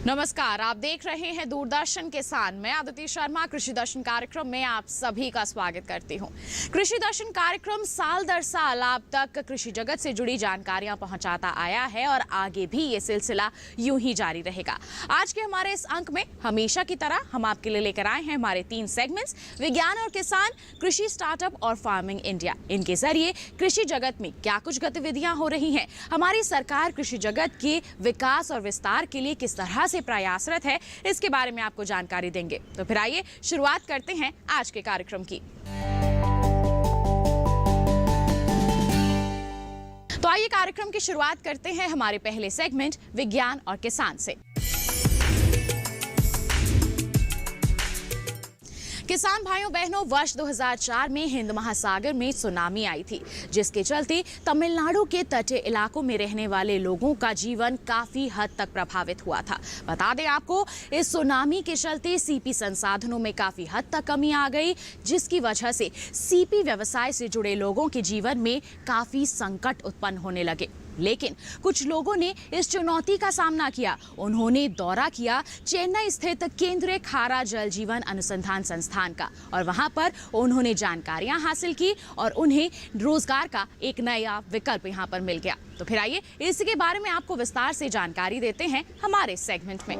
नमस्कार, आप देख रहे हैं दूरदर्शन किसान। मैं आदित्य शर्मा कृषि दर्शन कार्यक्रम में आप सभी का स्वागत करती हूं। कृषि दर्शन कार्यक्रम साल दर साल आप तक कृषि जगत से जुड़ी जानकारियां पहुंचाता आया है और आगे भी ये सिलसिला यूं ही जारी रहेगा। आज के हमारे इस अंक में हमेशा की तरह हम आपके लिए लेकर आए हैं हमारे 3 सेगमेंट्स, विज्ञान और किसान, कृषि स्टार्टअप और फार्मिंग इंडिया। इनके जरिए कृषि जगत में क्या कुछ गतिविधियां हो रही हैं, हमारी सरकार कृषि जगत के विकास और विस्तार के लिए किस तरह से प्रयासरत है, इसके बारे में आपको जानकारी देंगे। तो फिर आइए शुरुआत करते हैं आज के कार्यक्रम की। तो आइए कार्यक्रम की शुरुआत करते हैं हमारे पहले सेगमेंट विज्ञान और किसान से। किसान भाइयों बहनों, वर्ष 2004 में हिंद महासागर में सुनामी आई थी, जिसके चलते तमिलनाडु के तटीय इलाकों में रहने वाले लोगों का जीवन काफी हद तक प्रभावित हुआ था। बता दें आपको, इस सुनामी के चलते सीपी संसाधनों में काफी हद तक कमी आ गई, जिसकी वजह से सीपी व्यवसाय से जुड़े लोगों के जीवन में काफी संकट उत्पन्न होने लगे। लेकिन कुछ लोगों ने इस चुनौती का सामना किया। उन्होंने दौरा किया चेन्नई स्थित केंद्रीय खारा जल जीवन अनुसंधान संस्थान का और वहां पर उन्होंने जानकारियां हासिल की और उन्हें रोजगार का एक नया विकल्प यहां पर मिल गया। तो फिर आइए इसके बारे में आपको विस्तार से जानकारी देते हैं हमारे सेगमेंट में।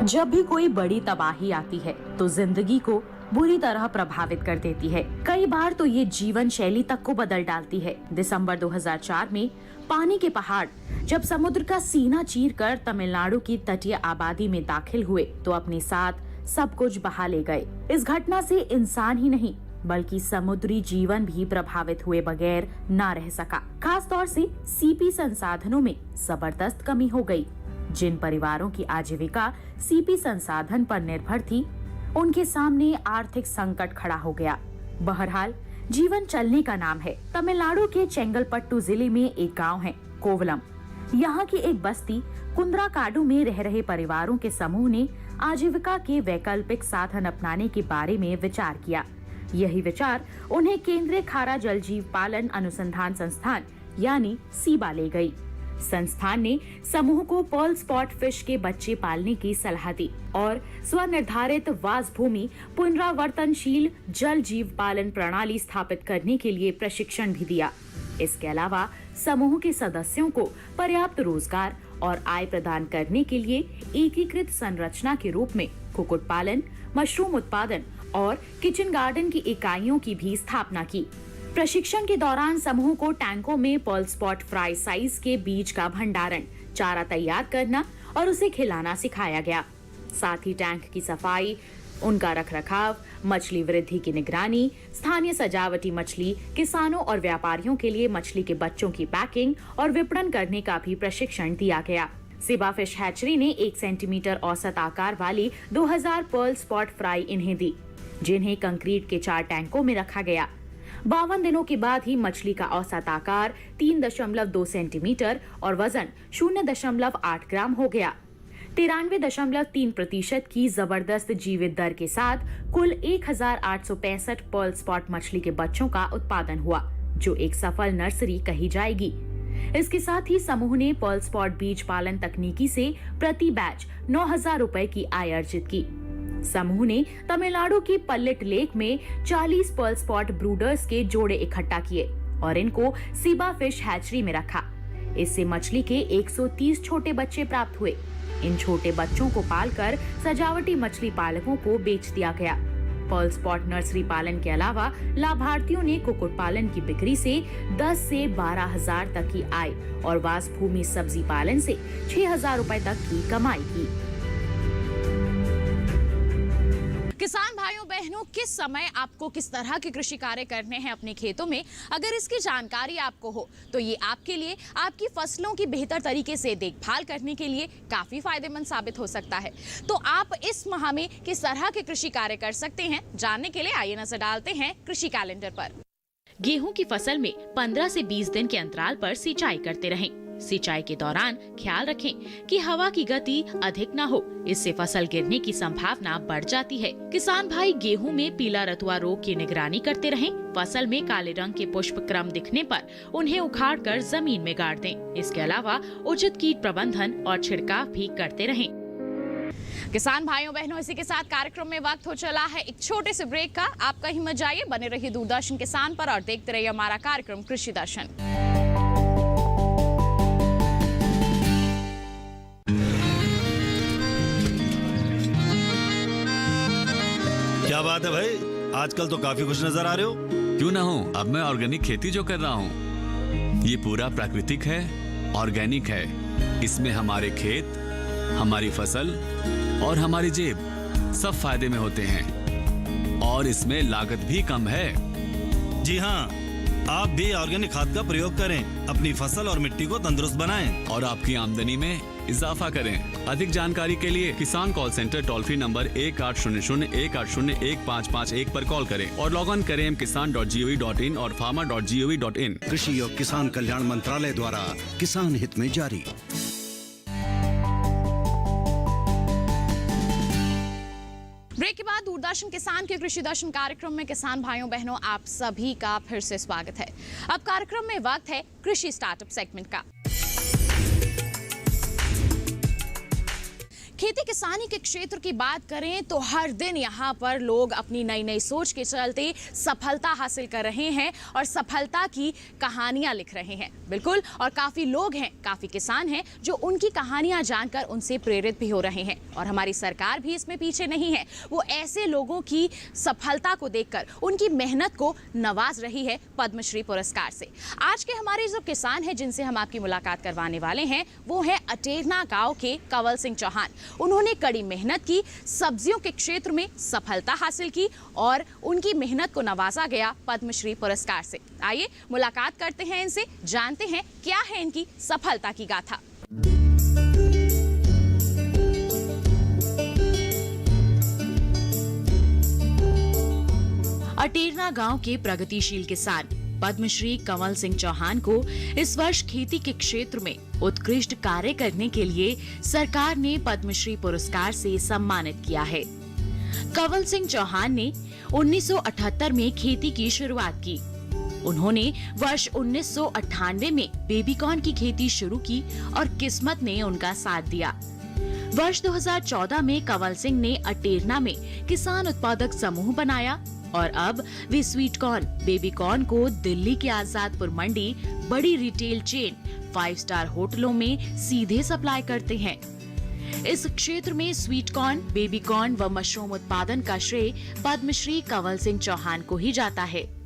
जब भी कोई बड़ी तबाही आती है तो जिंदगी को बुरी तरह प्रभावित कर देती है। कई बार तो ये जीवन शैली तक को बदल डालती है। दिसंबर 2004 में पानी के पहाड़ जब समुद्र का सीना चीरकर तमिलनाडु की तटीय आबादी में दाखिल हुए तो अपने साथ सब कुछ बहा ले गए। इस घटना से इंसान ही नहीं बल्कि समुद्री जीवन भी प्रभावित हुए बगैर ना रह सका। खास तौर से सीपी संसाधनों में जबरदस्त कमी हो गई। जिन परिवारों की आजीविका सीपी संसाधन पर निर्भर थी, उनके सामने आर्थिक संकट खड़ा हो गया। बहरहाल जीवन चलने का नाम है। तमिलनाडु के चेंगलपट्टू जिले में एक गांव है कोवलम। यहाँ की एक बस्ती कुंद्राकाडु में रह रहे परिवारों के समूह ने आजीविका के वैकल्पिक साधन अपनाने के बारे में विचार किया। यही विचार उन्हें केंद्रीय खारा जल जीव पालन अनुसंधान संस्थान यानी सीबा ले गई। संस्थान ने समूह को पर्ल स्पॉट फिश के बच्चे पालने की सलाह दी और स्वनिर्धारित वास भूमि पुनरावर्तनशील जल जीव पालन प्रणाली स्थापित करने के लिए प्रशिक्षण भी दिया। इसके अलावा समूह के सदस्यों को पर्याप्त रोजगार और आय प्रदान करने के लिए एकीकृत संरचना के रूप में कुक्कुट पालन, मशरूम उत्पादन और किचन गार्डन की इकाइयों की भी स्थापना की। प्रशिक्षण के दौरान समूह को टैंकों में पर्ल स्पॉट फ्राई साइज के बीज का भंडारण, चारा तैयार करना और उसे खिलाना सिखाया गया। साथ ही टैंक की सफाई, उनका रखरखाव, मछली वृद्धि की निगरानी, स्थानीय सजावटी मछली, किसानों और व्यापारियों के लिए मछली के बच्चों की पैकिंग और विपणन करने का भी प्रशिक्षण दिया गया। सिबा फिश हैचरी ने 1 सेंटीमीटर औसत आकार वाली 2000 पर्ल स्पॉट फ्राई इन्हें दी, जिन्हें कंक्रीट के 4 टैंकों में रखा गया। 52 दिनों के बाद ही मछली का औसत आकार 3.2 सेंटीमीटर और वजन 0.8 ग्राम हो गया। 93.3% की जबरदस्त जीवित दर के साथ कुल 1865 पर्ल स्पॉट मछली के बच्चों का उत्पादन हुआ, जो एक सफल नर्सरी कही जाएगी। इसके साथ ही समूह ने पर्ल स्पॉट बीज पालन तकनीकी से प्रति बैच 9,000 रुपए की आय अर्जित की। समूह ने तमिलनाडु की पल्लेट लेक में 40 पर्ल स्पॉट ब्रूडर्स के जोड़े इकट्ठा किए और इनको सीबा फिश हैचरी में रखा। इससे मछली के 130 छोटे बच्चे प्राप्त हुए। इन छोटे बच्चों को पालकर सजावटी मछली पालकों को बेच दिया गया। पर्ल स्पॉट नर्सरी पालन के अलावा लाभार्थियों ने कुक्कुट पालन की बिक्री से 10 से 12,000 तक की आय और वास भूमि सब्जी पालन से 6,000 रुपए तक की कमाई की। किसान भाइयों बहनों, किस समय आपको किस तरह के कृषि कार्य करने हैं अपने खेतों में, अगर इसकी जानकारी आपको हो तो ये आपके लिए आपकी फसलों की बेहतर तरीके से देखभाल करने के लिए काफी फायदेमंद साबित हो सकता है। तो आप इस माह में किस तरह के कृषि कार्य कर सकते हैं, जानने के लिए आइए नजर डालते हैं कृषि कैलेंडर पर। गेहूं की फसल में 15 से 20 दिन के अंतराल पर सिंचाई करते रहें। सिंचाई के दौरान ख्याल रखें कि हवा की गति अधिक न हो, इससे फसल गिरने की संभावना बढ़ जाती है। किसान भाई गेहूं में पीला रतुआ रोग की निगरानी करते रहें। फसल में काले रंग के पुष्प क्रम दिखने पर उन्हें उखाड़कर जमीन में गाड़ दें। इसके अलावा उचित कीट प्रबंधन और छिड़काव भी करते रहें। किसान भाइयों बहनों, इसी के साथ कार्यक्रम में वक्त हो चला है एक छोटे से ब्रेक का। आप कहीं मत जाइए, बने रहिए दूरदर्शन किसान पर और देखते रहिए हमारा कार्यक्रम कृषि दर्शन। क्या बात है भाई, आजकल तो काफी खुश नजर आ रहे हो। क्यों ना हो, अब मैं ऑर्गेनिक खेती जो कर रहा हूँ ये पूरा प्राकृतिक है, ऑर्गेनिक है। इसमें हमारे खेत, हमारी फसल और हमारी जेब सब फायदे में होते हैं और इसमें लागत भी कम है। जी हाँ, आप भी ऑर्गेनिक खाद का प्रयोग करें, अपनी फसल और मिट्टी को तंदुरुस्त बनाएं और आपकी आमदनी में इजाफा करें। अधिक जानकारी के लिए किसान call centre toll free number 1800-180-1551 पर कॉल करें और लॉग ऑन करें kisan.gov.in और farmer.gov.in। कृषि और किसान कल्याण मंत्रालय द्वारा किसान हित में जारी। ब्रेक के बाद दूरदर्शन किसान के कृषि दर्शन कार्यक्रम में किसान भाइयों बहनों आप सभी का फिर से स्वागत है। अब कार्यक्रम में वक्त है कृषि स्टार्टअप सेगमेंट का। खेती किसानी के क्षेत्र की बात करें तो हर दिन यहाँ पर लोग अपनी नई नई सोच के चलते सफलता हासिल कर रहे हैं और सफलता की कहानियां लिख रहे हैं। बिल्कुल, और काफी लोग हैं, काफी किसान हैं जो उनकी कहानियां जानकर उनसे प्रेरित भी हो रहे हैं और हमारी सरकार भी इसमें पीछे नहीं है। वो ऐसे लोगों की सफलता को देखकर उनकी मेहनत को नवाज रही है पद्मश्री पुरस्कार से। आज के हमारे जो किसान हैं जिनसे हम आपकी मुलाकात करवाने वाले हैं वो है अटेरना गांव के कंवल सिंह चौहान। उन्होंने कड़ी मेहनत की, सब्जियों के क्षेत्र में सफलता हासिल की और उनकी मेहनत को नवाजा गया पद्मश्री पुरस्कार से। आइए मुलाकात करते हैं इनसे, जानते हैं क्या है इनकी सफलता की गाथा। अटेरना गांव के प्रगतिशील किसान पद्मश्री कंवल सिंह चौहान को इस वर्ष खेती के क्षेत्र में उत्कृष्ट कार्य करने के लिए सरकार ने पद्मश्री पुरस्कार से सम्मानित किया है। कंवल सिंह चौहान ने 1978 में खेती की शुरुआत की। उन्होंने वर्ष 1998 में बेबीकॉर्न की खेती शुरू की और किस्मत ने उनका साथ दिया। वर्ष 2014 में कंवल सिंह ने अटेरना में किसान उत्पादक समूह बनाया और अब वे स्वीट कॉर्न, बेबी कॉर्न को दिल्ली के आजादपुर मंडी, बड़ी रिटेल चेन, 5 स्टार होटलों में सीधे सप्लाई करते हैं। इस क्षेत्र में स्वीट कॉर्न, बेबी कॉर्न व मशरूम उत्पादन का श्रेय पद्मश्री कंवल सिंह चौहान को ही जाता है।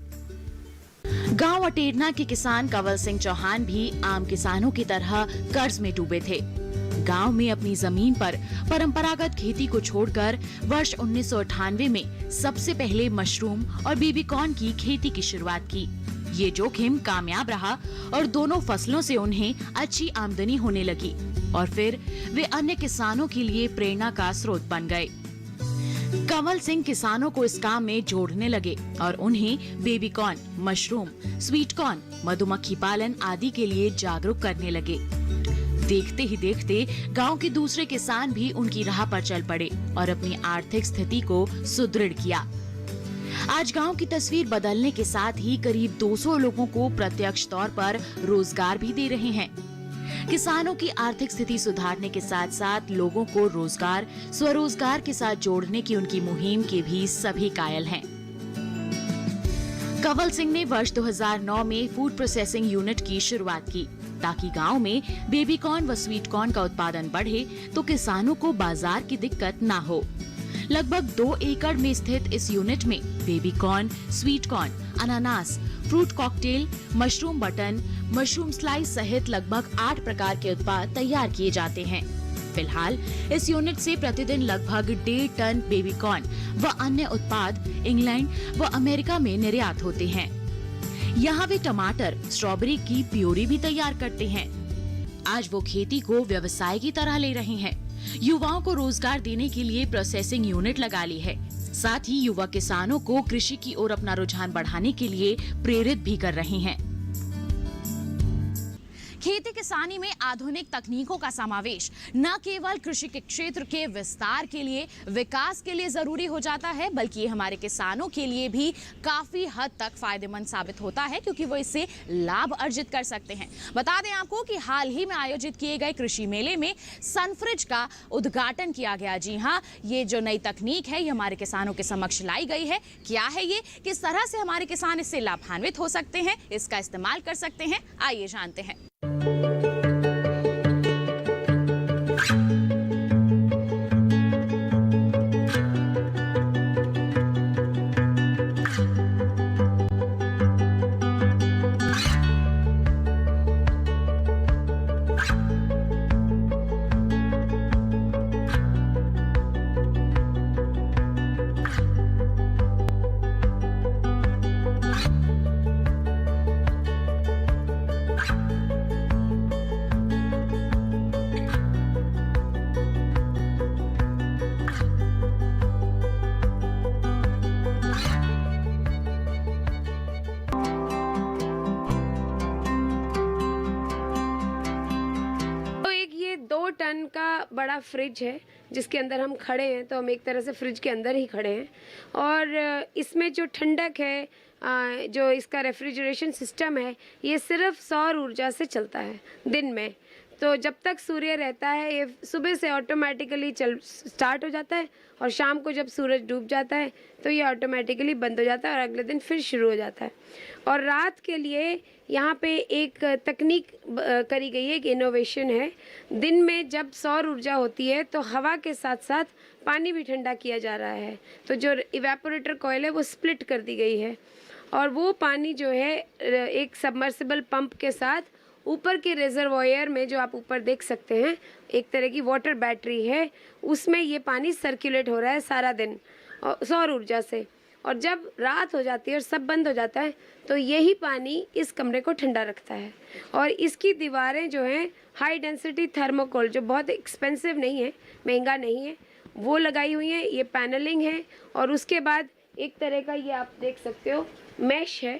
गांव अटेरना के किसान कंवल सिंह चौहान भी आम किसानों की तरह कर्ज में डूबे थे। गांव में अपनी जमीन पर परंपरागत खेती को छोड़कर वर्ष 1998 में सबसे पहले मशरूम और बेबीकॉर्न की खेती की शुरुआत की। ये जोखिम कामयाब रहा और दोनों फसलों से उन्हें अच्छी आमदनी होने लगी और फिर वे अन्य किसानों के लिए प्रेरणा का स्रोत बन गए। कंवल सिंह किसानों को इस काम में जोड़ने लगे और उन्हें बेबीकॉर्न, मशरूम, स्वीट कॉर्न, मधुमक्खी पालन आदि के लिए जागरूक करने लगे। देखते ही देखते गांव के दूसरे किसान भी उनकी राह पर चल पड़े और अपनी आर्थिक स्थिति को सुदृढ़ किया। आज गांव की तस्वीर बदलने के साथ ही करीब 200 लोगों को प्रत्यक्ष तौर पर रोजगार भी दे रहे हैं। किसानों की आर्थिक स्थिति सुधारने के साथ साथ लोगों को रोजगार, स्वरोजगार के साथ जोड़ने की उनकी मुहिम के भी सभी कायल हैं। कंवल सिंह ने वर्ष 2009 में फूड प्रोसेसिंग यूनिट की शुरुआत की ताकि गांव में बेबीकॉर्न व स्वीट कॉर्न का उत्पादन बढ़े तो किसानों को बाजार की दिक्कत ना हो। लगभग 2 एकड़ में स्थित इस यूनिट में बेबीकॉर्न, स्वीट कॉर्न, अनानास, fruit cocktail, mushroom button, mushroom slice सहित लगभग 8 प्रकार के उत्पाद तैयार किए जाते हैं। फिलहाल इस यूनिट से प्रतिदिन लगभग 1.5 टन बेबीकॉर्न व अन्य उत्पाद इंग्लैंड व अमेरिका में निर्यात होते हैं। यहाँ वे टमाटर, स्ट्रॉबेरी की प्योरी भी तैयार करते हैं। आज वो खेती को व्यवसाय की तरह ले रहे हैं। युवाओं को रोजगार देने के लिए प्रोसेसिंग यूनिट लगा ली है। साथ ही युवा किसानों को कृषि की ओर अपना रुझान बढ़ाने के लिए प्रेरित भी कर रहे हैं। खेती किसानी में आधुनिक तकनीकों का समावेश न केवल कृषि के क्षेत्र के विस्तार के लिए, विकास के लिए जरूरी हो जाता है, बल्कि ये हमारे किसानों के लिए भी काफी हद तक फायदेमंद साबित होता है, क्योंकि वो इससे लाभ अर्जित कर सकते हैं। बता दें आपको कि हाल ही में आयोजित किए गए कृषि मेले में सनफ्रिज का उद्घाटन किया गया। जी हाँ, ये जो नई तकनीक है ये हमारे किसानों के समक्ष लाई गई है। क्या है ये, किस तरह से हमारे किसान इससे लाभान्वित हो सकते हैं, इसका इस्तेमाल कर सकते हैं, आइए जानते हैं। टन का बड़ा फ्रिज है जिसके अंदर हम खड़े हैं, तो हम एक तरह से फ्रिज के अंदर ही खड़े हैं। और इसमें जो ठंडक है, जो इसका रेफ्रिजरेशन सिस्टम है, ये सिर्फ सौर ऊर्जा से चलता है दिन में। तो जब तक सूर्य रहता है ये सुबह से ऑटोमेटिकली स्टार्ट हो जाता है, और शाम को जब सूरज डूब जाता है तो ये ऑटोमेटिकली बंद हो जाता है और अगले दिन फिर शुरू हो जाता है। और रात के लिए यहाँ पे एक तकनीक करी गई है, एक इनोवेशन है। दिन में जब सौर ऊर्जा होती है तो हवा के साथ साथ पानी भी ठंडा किया जा रहा है, तो जो इवेपोरेटर कॉइल है वो स्प्लिट कर दी गई है, और वो पानी जो है एक सबमर्सिबल पंप के साथ ऊपर के रिजर्वॉयर में, जो आप ऊपर देख सकते हैं, एक तरह की वाटर बैटरी है, उसमें ये पानी सर्कुलेट हो रहा है सारा दिन सौर ऊर्जा से। और जब रात हो जाती है और सब बंद हो जाता है तो यही पानी इस कमरे को ठंडा रखता है। और इसकी दीवारें जो हैं हाई डेंसिटी थर्मोकोल, जो बहुत एक्सपेंसिव नहीं है, महंगा नहीं है, वो लगाई हुई हैं। ये पैनलिंग है, और उसके बाद एक तरह का ये आप देख सकते हो मैश है,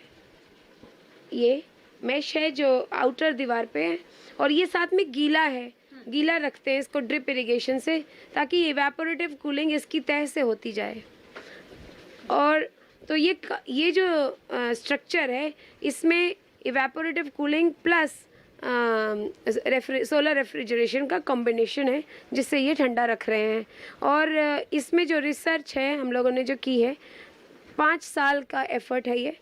ये मैश है जो आउटर दीवार पे है, और ये साथ में गीला है, गीला रखते हैं इसको ड्रिप इरिगेशन से, ताकि इवेपोरेटिव कूलिंग इसकी तह से होती जाए। और तो ये जो स्ट्रक्चर है, इसमें evaporative cooling plus solar refrigeration का कॉम्बिनेशन है, जिससे ये ठंडा रख रहे हैं। और इसमें जो रिसर्च है हम लोगों ने जो की है, 5 साल का एफर्ट है ये,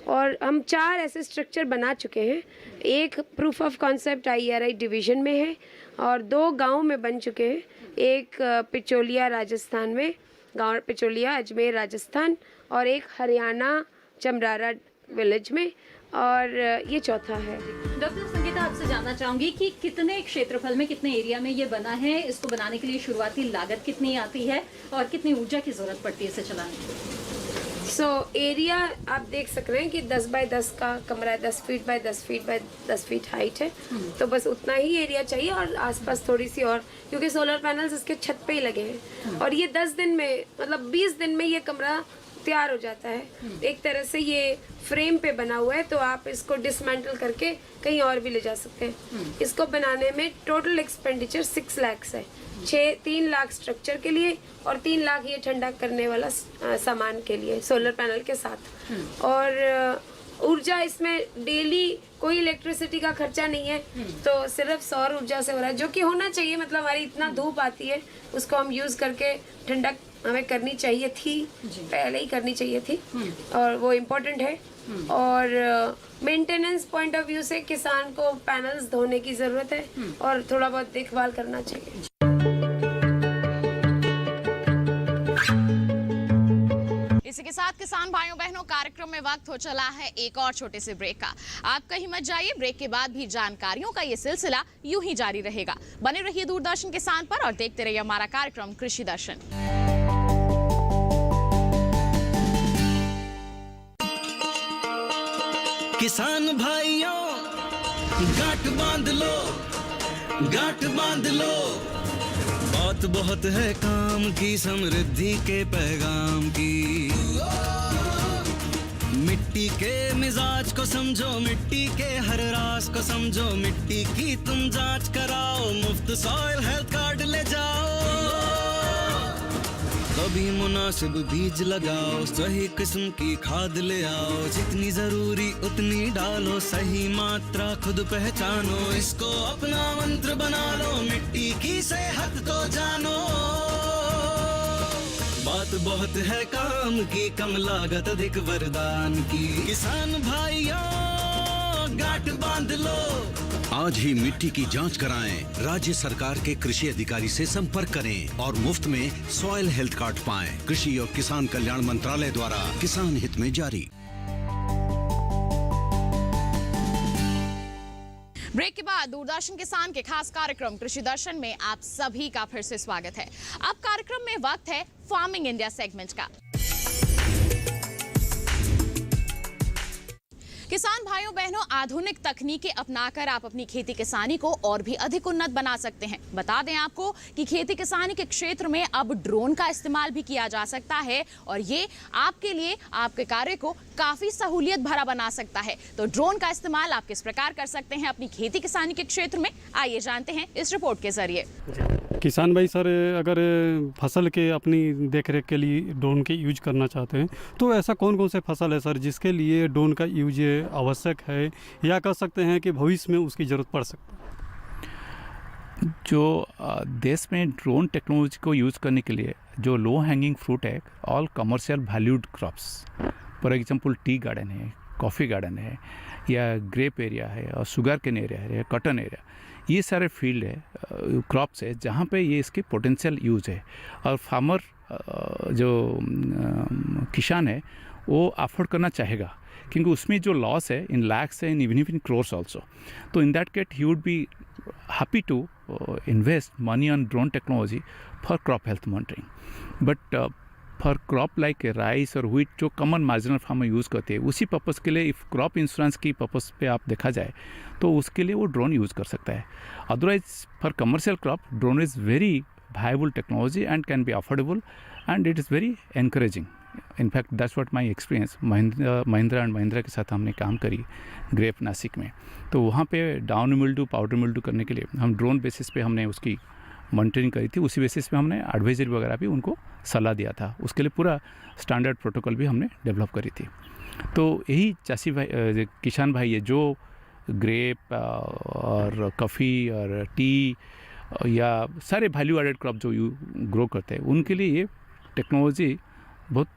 और हम 4 ऐसे स्ट्रक्चर बना चुके हैं। एक proof of concept IRI division में है, और 2 गांव में बन चुके हैं। एक पिचोलिया राजस्थान में, गांव पिचोलिया अजमेर राजस्थान, और एक हरियाणा चमरारा विलेज में, और ये चौथा है। डॉक्टर संगीता, आपसे जानना चाहूंगी कि कितने क्षेत्रफल में, कितने एरिया में ये बना है, इसको बनाने के लिए शुरुआती लागत कितनी आती है, और कितनी ऊर्जा की जरूरत पड़ती है इसे चलाने के लिए? एरिया आप देख सक रहे हैं कि 10 बाय 10 का कमरा है, 10 feet by 10 feet by 10 feet height है, तो बस उतना ही एरिया चाहिए, और आसपास थोड़ी सी और, क्योंकि सोलर पैनल्स इसके छत पे ही लगे हैं। और ये 10 दिन में, मतलब 20 दिन में ये कमरा तैयार हो जाता है। एक तरह से ये फ्रेम पे बना हुआ है, तो आप इसको डिसमेंटल करके कहीं और भी ले जा सकते हैं। इसको बनाने में टोटल एक्सपेंडिचर 6 लाख है। 3 लाख स्ट्रक्चर के लिए और 3 लाख ये ठंडा करने वाला सामान के लिए सोलर पैनल के साथ। और ऊर्जा इसमें डेली कोई इलेक्ट्रिसिटी का खर्चा नहीं है, तो सिर्फ सौर ऊर्जा से हो रहा है, जो कि होना चाहिए। मतलब हमारी इतना धूप आती है, उसको हम यूज करके ठंडक हमें करनी चाहिए थी, पहले ही करनी चाहिए थी, और वो इम्पोर्टेंट है। और मेंटेनेंस पॉइंट ऑफ व्यू से किसान को पैनल्स धोने की जरूरत है, और थोड़ा बहुत देखभाल करना चाहिए। इसी के साथ किसान भाइयों बहनों, कार्यक्रम में वक्त हो चला है एक और छोटे से ब्रेक का। आप कहीं मत जाइए, ब्रेक के बाद भी जानकारियों का ये सिलसिला यूं ही जारी रहेगा। बने रहिए दूरदर्शन किसान पर और देखते रहिए हमारा कार्यक्रम कृषि दर्शन। किसान भाइयों, गांठ बांध लो, गांठ बांध लो, बात बहुत है काम की, समृद्धि के पैगाम की। मिट्टी के मिजाज को को समझो, मिट्टी के हर राज को समझो, मिट्टी की तुम जांच कराओ, मुफ्त सॉइल हेल्थ कार्ड ले जाओ। कभी मुनासिब बीज लगाओ, सही किस्म की खाद ले आओ, जितनी जरूरी उतनी डालो, सही मात्रा खुद पहचानो, इसको अपना मंत्र बना लो, मिट्टी की सेहत तो जानो। बात बहुत है काम की, कम लागत अधिक वरदान की, किसान भाइयों गांठ बांध लो। आज ही मिट्टी की जांच कराएं, राज्य सरकार के कृषि अधिकारी से संपर्क करें और मुफ्त में सॉइल हेल्थ कार्ड पाएं। कृषि और किसान कल्याण मंत्रालय द्वारा किसान हित में जारी। ब्रेक के बाद दूरदर्शन किसान के खास कार्यक्रम कृषि दर्शन में आप सभी का फिर से स्वागत है। अब कार्यक्रम में वक्त है फार्मिंग इंडिया सेगमेंट का। किसान भाइयों बहनों, आधुनिक तकनीकें अपनाकर आप अपनी खेती किसानी को और भी अधिक उन्नत बना सकते हैं। बता दें आपको कि खेती किसानी के क्षेत्र में अब ड्रोन का इस्तेमाल भी किया जा सकता है और ये आपके लिए आपके कार्य को काफी सहूलियत भरा बना सकता है। तो ड्रोन का इस्तेमाल आप किस प्रकार कर सकते हैं अपनी खेती किसानी के क्षेत्र में, आइए जानते हैं इस रिपोर्ट के जरिए। किसान भाई सर, अगर फसल के अपनी देखरेख के लिए ड्रोन के यूज करना चाहते हैं तो ऐसा कौन कौन से फसल है सर जिसके लिए ड्रोन का यूज आवश्यक है या कह सकते हैं कि भविष्य में उसकी ज़रूरत पड़ सकती है? जो देश में ड्रोन टेक्नोलॉजी को यूज़ करने के लिए जो लो हैंगिंग फ्रूट है, all commercial valued crops, for example tea garden है, कॉफ़ी गार्डन है, या ग्रेप एरिया है और शुगर केन एरिया है, कॉटन एरिया, ये सारे फील्ड है, क्रॉप्स है जहाँ पे ये इसकी पोटेंशियल यूज़ है और फार्मर जो किसान है वो अफोर्ड करना चाहेगा क्योंकि उसमें जो लॉस है इन लैक्स है, in even in crores also. तो in that case he would be happy to invest money on drone technology for crop health monitoring. But for crop like rice और व्हीट जो कॉमन मार्जिनल फार्मर यूज़ करते हैं, उसी purpose के लिए if crop insurance की purpose पे आप देखा जाए तो उसके लिए वो ड्रोन यूज़ कर सकता है। Otherwise for commercial crop drone is very viable technology and can be affordable and it is very encouraging. In fact that's what my experience. Mahindra and Mahindra के साथ हमने काम करी ग्रेप नासिक में, तो वहाँ पे डाउन मिल्ड्यू पाउडर मिल्ड्यू करने के लिए हम ड्रोन बेसिस पे हमने उसकी मॉनिटरिंग करी थी। उसी बेसिस पे हमने एडवाइजरी वगैरह भी उनको सलाह दिया था, उसके लिए पूरा स्टैंडर्ड प्रोटोकॉल भी हमने डेवलप करी थी। तो यही चासी भाई किसान भाई है जो ग्रेप और कॉफ़ी और टी या सारे वैल्यू एडेड क्रॉप जो ग्रो करते हैं उनके लिए ये टेक्नोलॉजी बहुत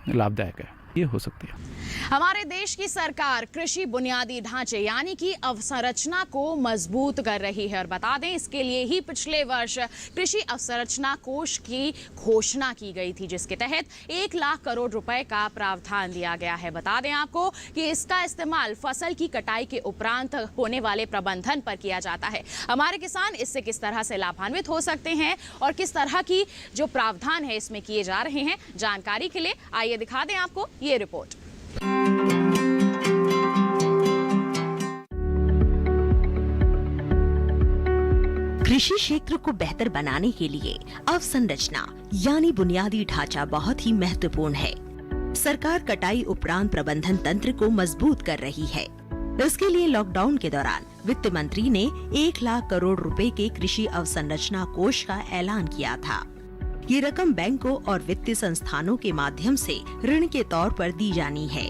लाभदायक है, ये हो सकती है। हमारे देश की सरकार कृषि बुनियादी ढांचे यानी कि अवसंरचना को मजबूत कर रही है और बता दें इसके लिए ही पिछले वर्ष कृषि अवसंरचना कोष की घोषणा की गई थी, जिसके तहत 1 लाख करोड़ रुपए का प्रावधान दिया गया है। बता दें आपको कि इसका इस्तेमाल फसल की कटाई के उपरांत होने वाले प्रबंधन पर किया जाता है। हमारे किसान इससे किस तरह से लाभान्वित हो सकते हैं और किस तरह की जो प्रावधान है इसमें किए जा रहे हैं, जानकारी के लिए आइए दिखा दें आपको ये रिपोर्ट। कृषि क्षेत्र को बेहतर बनाने के लिए अवसंरचना यानी बुनियादी ढांचा बहुत ही महत्वपूर्ण है। सरकार कटाई उपरांत प्रबंधन तंत्र को मजबूत कर रही है। इसके लिए लॉकडाउन के दौरान वित्त मंत्री ने 1 लाख करोड़ रुपए के कृषि अवसंरचना कोष का ऐलान किया था। ये रकम बैंकों और वित्तीय संस्थानों के माध्यम से ऋण के तौर पर दी जानी है।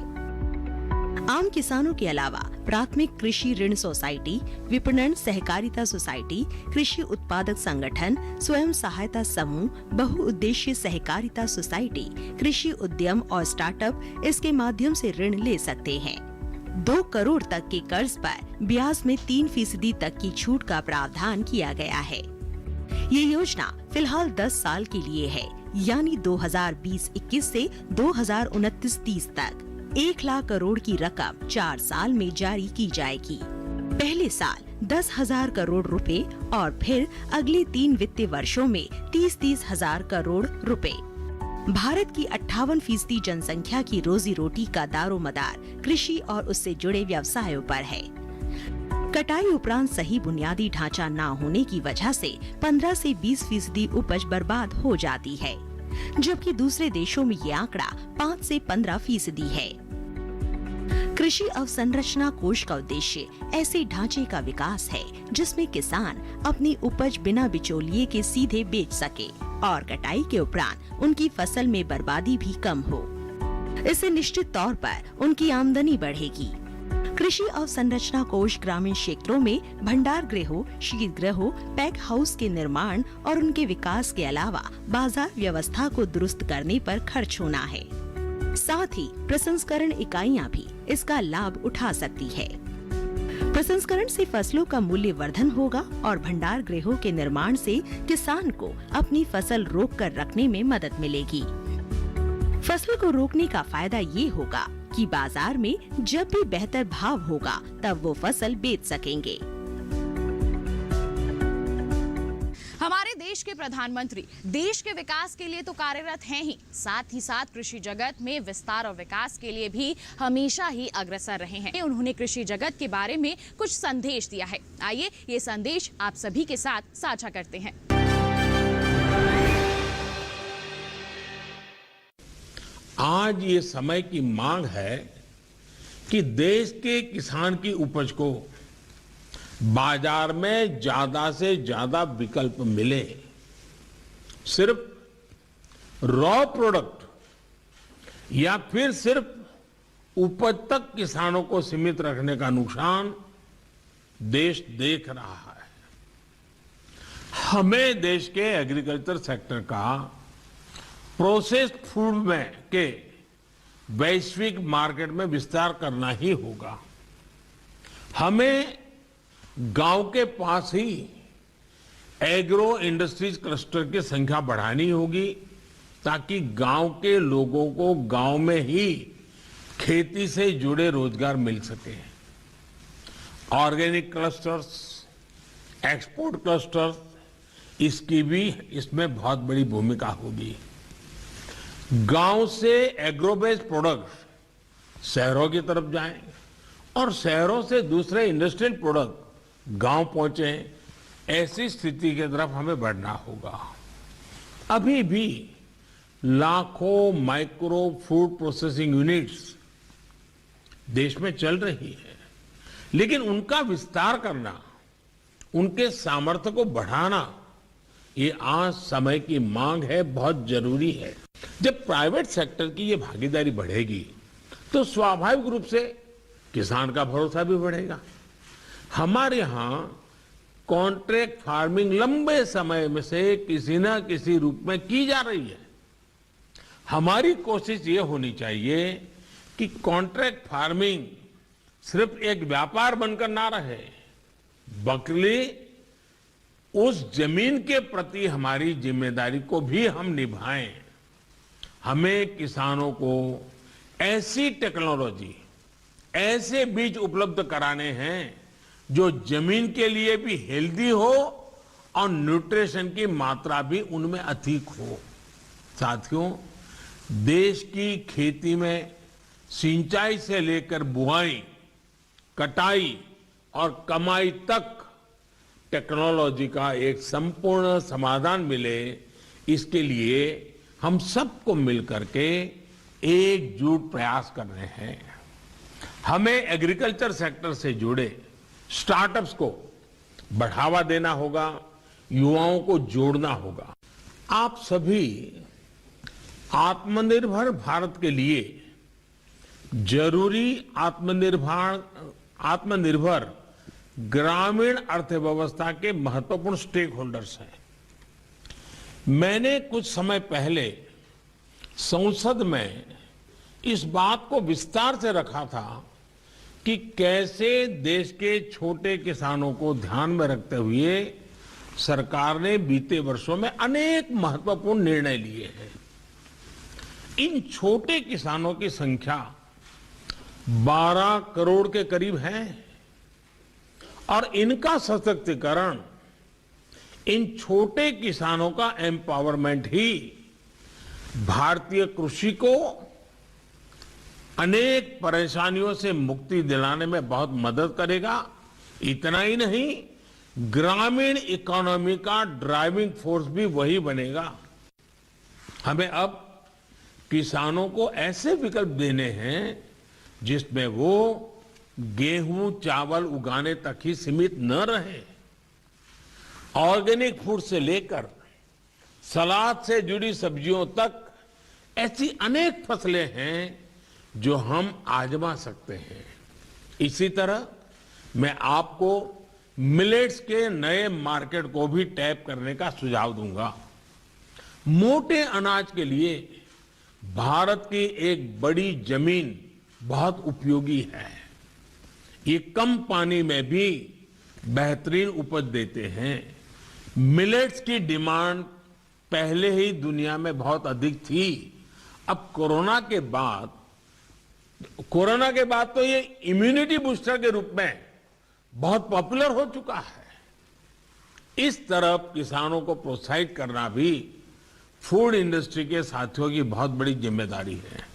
आम किसानों के अलावा प्राथमिक कृषि ऋण सोसाइटी, विपणन सहकारिता सोसाइटी, कृषि उत्पादक संगठन, स्वयं सहायता समूह, बहुउद्देशीय सहकारिता सोसाइटी, कृषि उद्यम और स्टार्टअप इसके माध्यम से ऋण ले सकते हैं। 2 करोड़ तक के कर्ज पर ब्याज में 3% तक की छूट का प्रावधान किया गया है। ये योजना फिलहाल 10 साल के लिए है, यानी 2020-21 से 2029-30 तक 1 लाख करोड़ की रकम 4 साल में जारी की जाएगी। पहले साल 10,000 करोड़ रुपए और फिर अगले 3 वित्तीय वर्षों में 30-30 हजार करोड़ रुपए। भारत की 58% जनसंख्या की रोजी रोटी का दारोमदार कृषि और उससे जुड़े व्यवसायों पर है। कटाई उपरांत सही बुनियादी ढांचा न होने की वजह से 15 से 20% उपज बर्बाद हो जाती है, जबकि दूसरे देशों में ये आंकड़ा 5 से 15% है। कृषि अवसंरचना कोष का उद्देश्य ऐसे ढांचे का विकास है जिसमें किसान अपनी उपज बिना बिचौलिए के सीधे बेच सके और कटाई के उपरांत उनकी फसल में बर्बादी भी कम हो। इससे निश्चित तौर पर उनकी आमदनी बढ़ेगी। कृषि अवसंरचना कोष ग्रामीण क्षेत्रों में भंडार गृहों, शीत गृहों, पैक हाउस के निर्माण और उनके विकास के अलावा बाजार व्यवस्था को दुरुस्त करने पर खर्च होना है। साथ ही प्रसंस्करण इकाइयां भी इसका लाभ उठा सकती है। प्रसंस्करण से फसलों का मूल्य वर्धन होगा और भंडार गृहों के निर्माण से किसान को अपनी फसल रोक कर रखने में मदद मिलेगी। फसल को रोकने का फायदा ये होगा कि बाजार में जब भी बेहतर भाव होगा तब वो फसल बेच सकेंगे। हमारे देश के प्रधानमंत्री देश के विकास के लिए तो कार्यरत हैं ही, साथ ही साथ कृषि जगत में विस्तार और विकास के लिए भी हमेशा ही अग्रसर रहे हैं। उन्होंने कृषि जगत के बारे में कुछ संदेश दिया है। आइए ये संदेश आप सभी के साथ साझा करते हैं। आज ये समय की मांग है कि देश के किसान की उपज को बाजार में ज्यादा से ज्यादा विकल्प मिले। सिर्फ रॉ प्रोडक्ट या फिर सिर्फ उपज तक किसानों को सीमित रखने का नुकसान देश देख रहा है। हमें देश के एग्रीकल्चर सेक्टर का प्रोसेस्ड फूड में के वैश्विक मार्केट में विस्तार करना ही होगा। हमें गांव के पास ही एग्रो इंडस्ट्रीज क्लस्टर की संख्या बढ़ानी होगी ताकि गांव के लोगों को गांव में ही खेती से जुड़े रोजगार मिल सके। ऑर्गेनिक क्लस्टर्स, एक्सपोर्ट क्लस्टर्स, इसकी भी इसमें बहुत बड़ी भूमिका होगी। गांव से एग्रो बेस्ड प्रोडक्ट शहरों की तरफ जाएं और शहरों से दूसरे इंडस्ट्रियल प्रोडक्ट गांव पहुंचे, ऐसी स्थिति की तरफ हमें बढ़ना होगा। अभी भी लाखों माइक्रो फूड प्रोसेसिंग यूनिट्स देश में चल रही है, लेकिन उनका विस्तार करना, उनके सामर्थ्य को बढ़ाना, ये आज समय की मांग है, बहुत जरूरी है। जब प्राइवेट सेक्टर की ये भागीदारी बढ़ेगी तो स्वाभाविक रूप से किसान का भरोसा भी बढ़ेगा। हमारे यहाँ कॉन्ट्रैक्ट फार्मिंग लंबे समय में से किसी न किसी रूप में की जा रही है। हमारी कोशिश ये होनी चाहिए कि कॉन्ट्रैक्ट फार्मिंग सिर्फ एक व्यापार बनकर ना रहे, बल्कि उस जमीन के प्रति हमारी जिम्मेदारी को भी हम निभाएं। हमें किसानों को ऐसी टेक्नोलॉजी, ऐसे बीज उपलब्ध कराने हैं जो जमीन के लिए भी हेल्दी हो और न्यूट्रिशन की मात्रा भी उनमें अधिक हो। साथियों, देश की खेती में सिंचाई से लेकर बुआई, कटाई और कमाई तक टेक्नोलॉजी का एक संपूर्ण समाधान मिले, इसके लिए हम सबको मिलकर के एकजुट प्रयास कर रहे हैं। हमें एग्रीकल्चर सेक्टर से जुड़े स्टार्टअप्स को बढ़ावा देना होगा, युवाओं को जोड़ना होगा। आप सभी आत्मनिर्भर भारत के लिए जरूरी आत्मनिर्भर ग्रामीण अर्थव्यवस्था के महत्वपूर्ण स्टेक होल्डर्स हैं। मैंने कुछ समय पहले संसद में इस बात को विस्तार से रखा था कि कैसे देश के छोटे किसानों को ध्यान में रखते हुए सरकार ने बीते वर्षों में अनेक महत्वपूर्ण निर्णय लिए हैं। इन छोटे किसानों की संख्या 12 करोड़ के करीब है और इनका सशक्तिकरण, इन छोटे किसानों का एम्पावरमेंट ही भारतीय कृषि को अनेक परेशानियों से मुक्ति दिलाने में बहुत मदद करेगा। इतना ही नहीं, ग्रामीण इकोनॉमी का ड्राइविंग फोर्स भी वही बनेगा। हमें अब किसानों को ऐसे विकल्प देने हैं जिसमें वो गेहूं चावल उगाने तक ही सीमित न रहे। ऑर्गेनिक फूड से लेकर सलाद से जुड़ी सब्जियों तक ऐसी अनेक फसलें हैं जो हम आजमा सकते हैं। इसी तरह मैं आपको मिलेट्स के नए मार्केट को भी टैप करने का सुझाव दूंगा। मोटे अनाज के लिए भारत की एक बड़ी जमीन बहुत उपयोगी है। ये कम पानी में भी बेहतरीन उपज देते हैं। मिलेट्स की डिमांड पहले ही दुनिया में बहुत अधिक थी। अब कोरोना के बाद तो ये इम्यूनिटी बूस्टर के रूप में बहुत पॉपुलर हो चुका है। इस तरफ किसानों को प्रोत्साहित करना भी फूड इंडस्ट्री के साथियों की बहुत बड़ी जिम्मेदारी है।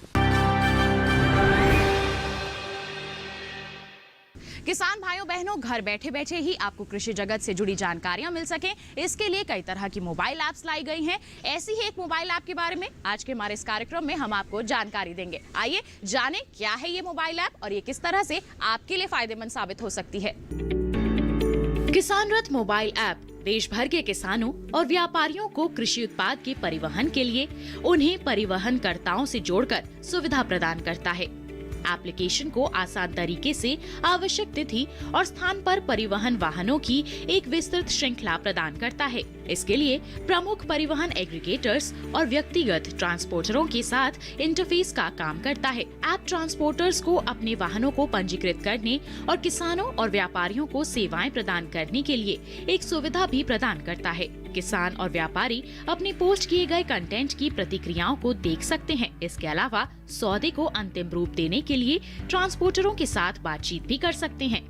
किसान भाइयों बहनों, घर बैठे बैठे ही आपको कृषि जगत से जुड़ी जानकारियां मिल सकें, इसके लिए कई तरह की मोबाइल ऐप्स लाई गई हैं। ऐसी ही एक मोबाइल ऐप के बारे में आज के हमारे इस कार्यक्रम में हम आपको जानकारी देंगे। आइए जानें क्या है ये मोबाइल ऐप और ये किस तरह से आपके लिए फायदेमंद साबित हो सकती है। किसान रथ मोबाइल ऐप देश भर के किसानों और व्यापारियों को कृषि उत्पाद के परिवहन के लिए उन्हें परिवहनकर्ताओं से जोड़कर सुविधा प्रदान करता है। एप्लीकेशन को आसान तरीके से आवश्यक तिथि और स्थान पर परिवहन वाहनों की एक विस्तृत श्रृंखला प्रदान करता है। इसके लिए प्रमुख परिवहन एग्रीगेटर्स और व्यक्तिगत ट्रांसपोर्टरों के साथ इंटरफेस का काम करता है। ऐप ट्रांसपोर्टर्स को अपने वाहनों को पंजीकृत करने और किसानों और व्यापारियों को सेवाएं प्रदान करने के लिए एक सुविधा भी प्रदान करता है। किसान और व्यापारी अपने पोस्ट किए गए कंटेंट की प्रतिक्रियाओं को देख सकते हैं। इसके अलावा सौदे को अंतिम रूप देने के लिए ट्रांसपोर्टरों के साथ बातचीत भी कर सकते हैं।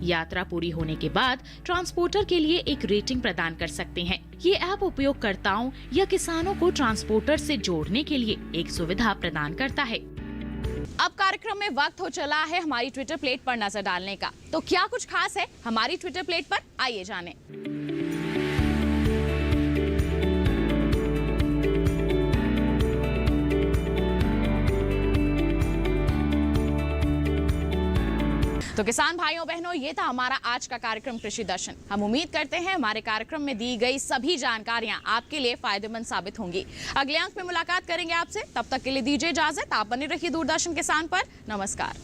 यात्रा पूरी होने के बाद ट्रांसपोर्टर के लिए एक रेटिंग प्रदान कर सकते हैं। ये ऐप उपयोगकर्ताओं या किसानों को ट्रांसपोर्टर से जोड़ने के लिए एक सुविधा प्रदान करता है। अब कार्यक्रम में वक्त हो चला है हमारी ट्विटर प्लेट पर नजर डालने का। तो क्या कुछ खास है हमारी ट्विटर प्लेट पर, आइए जानें। तो किसान भाइयों बहनों, ये था हमारा आज का कार्यक्रम कृषि दर्शन। हम उम्मीद करते हैं हमारे कार्यक्रम में दी गई सभी जानकारियां आपके लिए फायदेमंद साबित होंगी। अगले अंक में मुलाकात करेंगे आपसे, तब तक के लिए दीजिए इजाजत। आप बने रहिए दूरदर्शन किसान पर। नमस्कार।